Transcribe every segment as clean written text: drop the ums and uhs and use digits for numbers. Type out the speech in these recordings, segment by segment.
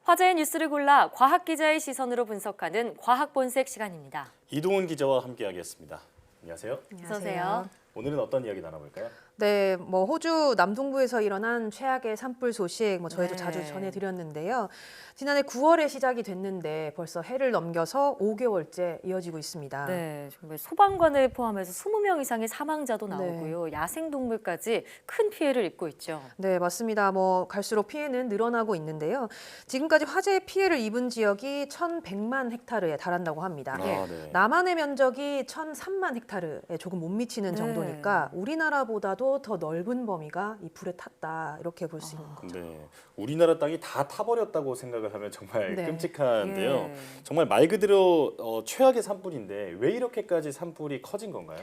화제의 뉴스를 골라 과학 기자의 시선으로 분석하는 과학 본색 시간입니다. 이동훈 기자와 함께하겠습니다. 안녕하세요. 어서 오세요. 오늘은 어떤 이야기 나눠볼까요? 네, 호주 남동부에서 일어난 최악의 산불 소식 저희도 네. 자주 전해드렸는데요. 지난해 9월에 시작이 됐는데 벌써 해를 넘겨서 5개월째 이어지고 있습니다. 네, 정말 소방관을 포함해서 20명 이상의 사망자도 나오고요. 야생동물까지 큰 피해를 입고 있죠. 네, 맞습니다. 갈수록 피해는 늘어나고 있는데요. 지금까지 화재의 피해를 입은 지역이 1,100만 헥타르에 달한다고 합니다. 네. 남한의 면적이 1,003만 헥타르에 조금 못 미치는 네. 정도니까 우리나라보다도 더 넓은 범위가 이 불에 탔다 이렇게 볼 수 있는 거죠. 네, 우리나라 땅이 다 타버렸다고 생각을 하면 정말 네. 끔찍한데요. 예. 정말 말 그대로 최악의 산불인데 왜 이렇게까지 산불이 커진 건가요?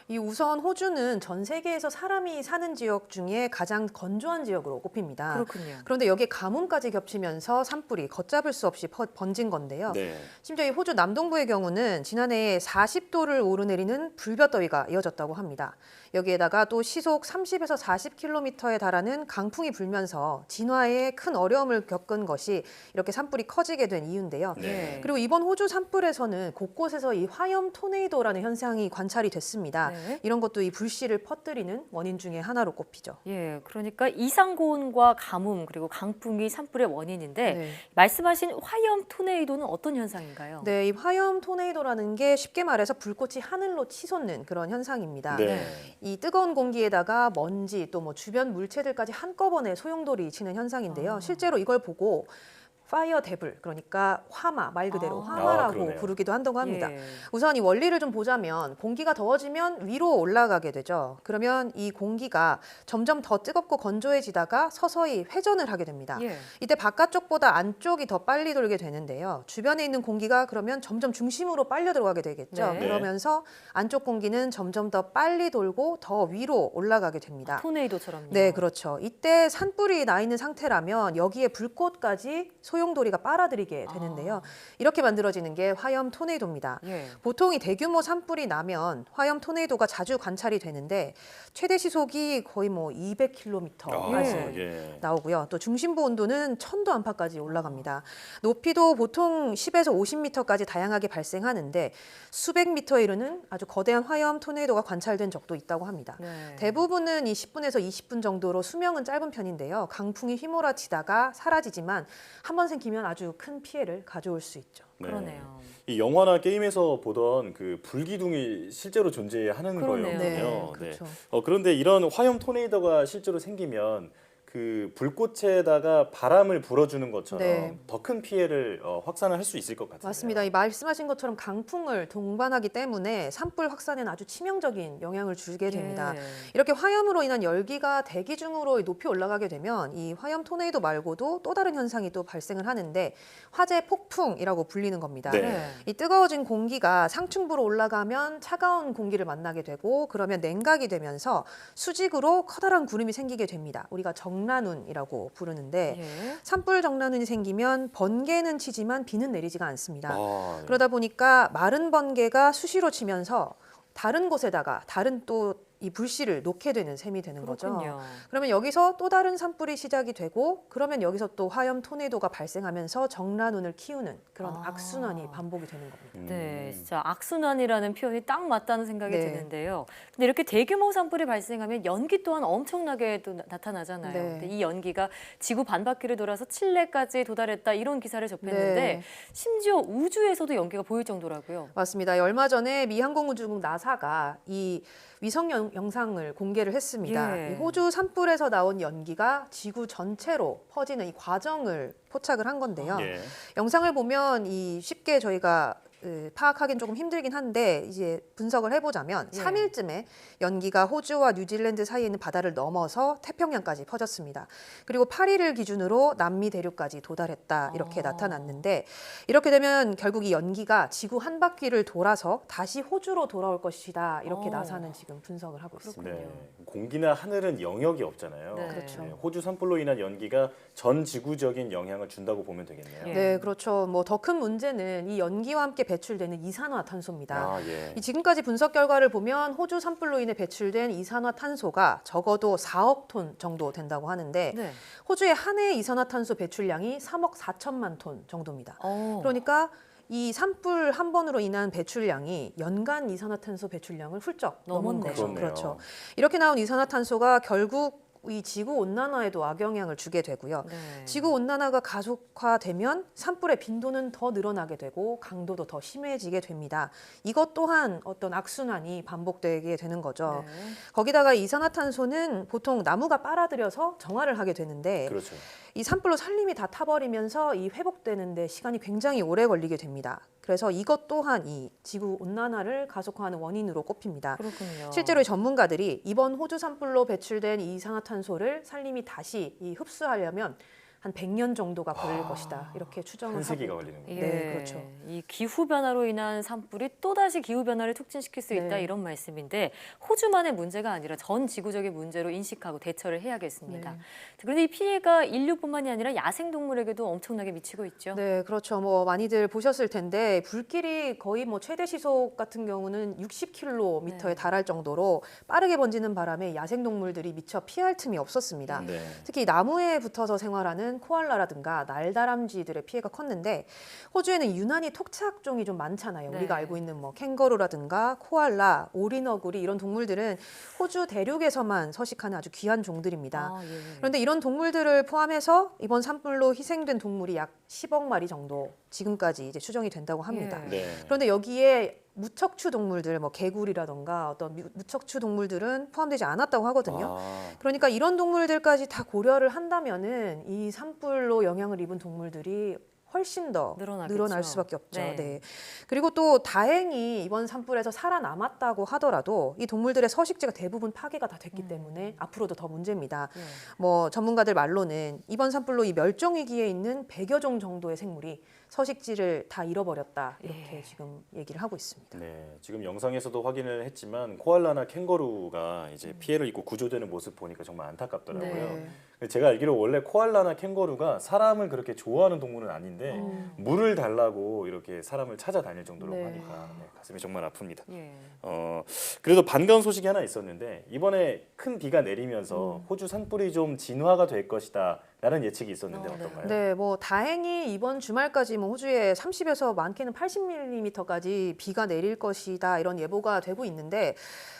이 우선 호주는 전 세계에서 사람이 사는 지역 중에 가장 건조한 지역으로 꼽힙니다. 그렇군요. 그런데 여기에 가뭄까지 겹치면서 산불이 걷잡을 수 없이 번진 건데요. 네. 심지어 이 호주 남동부의 경우는 지난해에 40도를 오르내리는 불볕더위가 이어졌다고 합니다. 여기에다가 또 시속 30에서 40km에 달하는 강풍이 불면서 진화에 큰 어려움을 겪은 것이 이렇게 산불이 커지게 된 이유인데요. 네. 그리고 이번 호주 산불에서는 곳곳에서 이 화염 토네이도라는 현상이 관찰이 됐습니다. 네. 이런 것도 이 불씨를 퍼뜨리는 원인 중에 하나로 꼽히죠. 예, 그러니까 이상고온과 가뭄 그리고 강풍이 산불의 원인인데 네. 말씀하신 화염 토네이도는 어떤 현상인가요? 네, 이 화염 토네이도라는 게 쉽게 말해서 불꽃이 하늘로 치솟는 그런 현상입니다. 네. 이 뜨거운 공기에다가 먼지 또 주변 물체들까지 한꺼번에 소용돌이 치는 현상인데요. 실제로 이걸 보고 파이어 데블, 그러니까 화마, 말 그대로 화마라고 그러네요. 부르기도 한다고 합니다. 예. 우선 이 원리를 좀 보자면 공기가 더워지면 위로 올라가게 되죠. 그러면 이 공기가 점점 더 뜨겁고 건조해지다가 서서히 회전을 하게 됩니다. 예. 이때 바깥쪽보다 안쪽이 더 빨리 돌게 되는데요. 주변에 있는 공기가 그러면 점점 중심으로 빨려 들어가게 되겠죠. 네. 그러면서 안쪽 공기는 점점 더 빨리 돌고 더 위로 올라가게 됩니다. 토네이도처럼요. 네, 그렇죠. 이때 산불이 나 있는 상태라면 여기에 불꽃까지 소용돌이가 빨아들이게 되는데요. 이렇게 만들어지는 게 화염 토네이도입니다. 예. 보통 이 대규모 산불이 나면 화염 토네이도가 자주 관찰이 되는데 최대 시속이 거의 200km까지 예. 나오고요. 또 중심부 온도는 1000도 안팎까지 올라갑니다. 높이도 보통 10에서 50m까지 다양하게 발생하는데 수백 미터에 이르는 아주 거대한 화염 토네이도가 관찰된 적도 있다고 합니다. 네. 대부분은 이 10분에서 20분 정도로 수명은 짧은 편인데요. 강풍이 휘몰아치다가 사라지지만 한 번 생기면 아주 큰 피해를 가져올 수 있죠. 네. 그러네요. 이 영화나 게임에서 보던 그 불기둥이 실제로 존재하는 그러네요. 거였거든요. 그렇죠. 그런데 이런 화염 토네이도가 실제로 생기면 그 불꽃에다가 바람을 불어주는 것처럼 네. 더 큰 피해를 확산을 할 수 있을 것 같아요. 맞습니다. 이 말씀하신 것처럼 강풍을 동반하기 때문에 산불 확산에는 아주 치명적인 영향을 주게 됩니다. 예. 이렇게 화염으로 인한 열기가 대기 중으로 높이 올라가게 되면 이 화염 토네이도 말고도 또 다른 현상이 또 발생을 하는데 화재 폭풍이라고 불리는 겁니다. 네. 이 뜨거워진 공기가 상층부로 올라가면 차가운 공기를 만나게 되고 그러면 냉각이 되면서 수직으로 커다란 구름이 생기게 됩니다. 우리가 정란운이라고 부르는데 예. 산불 정란운이 생기면 번개는 치지만 비는 내리지가 않습니다. 아, 네. 그러다 보니까 마른 번개가 수시로 치면서 다른 곳에다가 다른 또 이 불씨를 놓게 되는 셈이 되는 거죠. 그렇군요. 그러면 여기서 또 다른 산불이 시작이 되고 그러면 여기서 또 화염 토네이도가 발생하면서 정란운을 키우는 그런 악순환이 반복이 되는 겁니다. 네, 진짜 악순환이라는 표현이 딱 맞다는 생각이 네. 드는데요. 근데 이렇게 대규모 산불이 발생하면 연기 또한 엄청나게 또 나타나잖아요. 네. 근데 이 연기가 지구 반바퀴를 돌아서 칠레까지 도달했다 이런 기사를 접했는데 네. 심지어 우주에서도 연기가 보일 정도라고요. 맞습니다. 얼마 전에 미 항공우주국 나사가 이 위성 영상을 공개를 했습니다. 예. 이 호주 산불에서 나온 연기가 지구 전체로 퍼지는 이 과정을 포착을 한 건데요. 예. 영상을 보면 이 쉽게 저희가 파악하기는 조금 힘들긴 한데 이제 분석을 해보자면 예. 3일쯤에 연기가 호주와 뉴질랜드 사이에 있는 바다를 넘어서 태평양까지 퍼졌습니다. 그리고 8일을 기준으로 남미 대륙까지 도달했다 이렇게 나타났는데 이렇게 되면 결국 이 연기가 지구 한 바퀴를 돌아서 다시 호주로 돌아올 것이다 이렇게 나사는 지금 분석을 하고 있습니다. 네. 공기나 하늘은 영역이 없잖아요. 네. 그렇죠. 호주 산불로 인한 연기가 전 지구적인 영향을 준다고 보면 되겠네요. 예. 네, 그렇죠. 더 큰 문제는 이 연기와 함께 배출되는 이산화탄소입니다. 아, 예. 이 지금까지 분석 결과를 보면 호주 산불로 인해 배출된 이산화탄소가 적어도 4억 톤 정도 된다고 하는데 네. 호주의 한 해 이산화탄소 배출량이 3억 4천만 톤 정도입니다. 그러니까 이 산불 한 번으로 인한 배출량이 연간 이산화탄소 배출량을 훌쩍 넘은 넘었네요. 거죠. 그렇네요. 그렇죠. 이렇게 나온 이산화탄소가 결국 이 지구 온난화에도 악영향을 주게 되고요. 네. 지구 온난화가 가속화되면 산불의 빈도는 더 늘어나게 되고 강도도 더 심해지게 됩니다. 이것 또한 어떤 악순환이 반복되게 되는 거죠. 네. 거기다가 이산화탄소는 보통 나무가 빨아들여서 정화를 하게 되는데 그렇죠. 이 산불로 산림이 다 타버리면서 이 회복되는데 시간이 굉장히 오래 걸리게 됩니다. 그래서 이것 또한 이 지구 온난화를 가속화하는 원인으로 꼽힙니다. 그렇군요. 실제로 이 전문가들이 이번 호주 산불로 배출된 이 이산화탄소를 산림이 다시 이 흡수하려면 한 100년 정도가 걸릴 것이다. 이렇게 추정을 한 하고 세기가 있다. 걸리는 거예요. 예, 네, 그렇죠. 이 기후 변화로 인한 산불이 또다시 기후 변화를 촉진시킬 수 있다 네. 이런 말씀인데 호주만의 문제가 아니라 전 지구적인 문제로 인식하고 대처를 해야겠습니다. 네. 그런데 이 피해가 인류뿐만이 아니라 야생 동물에게도 엄청나게 미치고 있죠. 네, 그렇죠. 뭐 많이들 보셨을 텐데 불길이 거의 뭐 최대 시속 같은 경우는 60km에 네. 달할 정도로 빠르게 번지는 바람에 야생 동물들이 미처 피할 틈이 없었습니다. 네. 특히 나무에 붙어서 생활하는 코알라라든가 날다람쥐들의 피해가 컸는데 호주에는 유난히 토착종이 좀 많잖아요. 네. 우리가 알고 있는 뭐 캥거루라든가 코알라, 오리너구리 이런 동물들은 호주 대륙에서만 서식하는 아주 귀한 종들입니다. 아, 예. 그런데 이런 동물들을 포함해서 이번 산불로 희생된 동물이 약 10억 마리 정도 지금까지 이제 추정이 된다고 합니다. 예. 네. 그런데 여기에 무척추 동물들, 뭐 개구리라던가 어떤 무척추 동물들은 포함되지 않았다고 하거든요. 아, 그러니까 이런 동물들까지 다 고려를 한다면은 이 산불로 영향을 입은 동물들이 훨씬 더 늘어나겠죠. 늘어날 수밖에 없죠. 네. 네. 그리고 또 다행히 이번 산불에서 살아남았다고 하더라도 이 동물들의 서식지가 대부분 파괴가 다 됐기 때문에 앞으로도 더 문제입니다. 예. 뭐 전문가들 말로는 이번 산불로 이 멸종 위기에 있는 100여 종 정도의 생물이 서식지를 다 잃어버렸다 이렇게 예. 지금 얘기를 하고 있습니다. 네. 지금 영상에서도 확인을 했지만 코알라나 캥거루가 이제 피해를 입고 구조되는 모습 보니까 정말 안타깝더라고요. 네. 제가 알기로 원래 코알라나 캥거루가 사람을 그렇게 좋아하는 동물은 아닌데 물을 달라고 이렇게 사람을 찾아다닐 정도라고 네. 하니까 네, 가슴이 정말 아픕니다. 예. 그래도 반가운 소식이 하나 있었는데 이번에 큰 비가 내리면서 호주 산불이 좀 진화가 될 것이다 라는 예측이 있었는데 네. 어떤가요? 네, 뭐 다행히 이번 주말까지 뭐 호주에 30에서 많게는 80mm까지 비가 내릴 것이다 이런 예보가 되고 있는데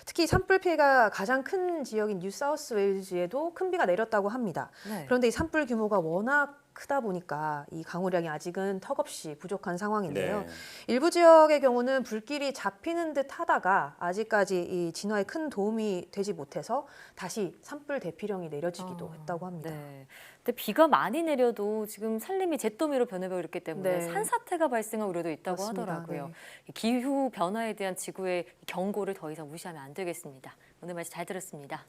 특히 산불 피해가 가장 큰 지역인 뉴사우스웨일즈에도 큰 비가 내렸다고 합니다. 네. 그런데 이 산불 규모가 워낙 크다 보니까 이 강우량이 아직은 턱없이 부족한 상황인데요. 네. 일부 지역의 경우는 불길이 잡히는 듯 하다가 아직까지 이 진화에 큰 도움이 되지 못해서 다시 산불 대피령이 내려지기도 했다고 합니다. 네. 근데 비가 많이 내려도 지금 산림이 잿더미로 변해버렸기 있기 때문에 네. 산사태가 발생할 우려도 있다고 맞습니다. 하더라고요. 네. 기후 변화에 대한 지구의 경고를 더 이상 무시하면 안 되겠습니다. 오늘 말씀 잘 들었습니다.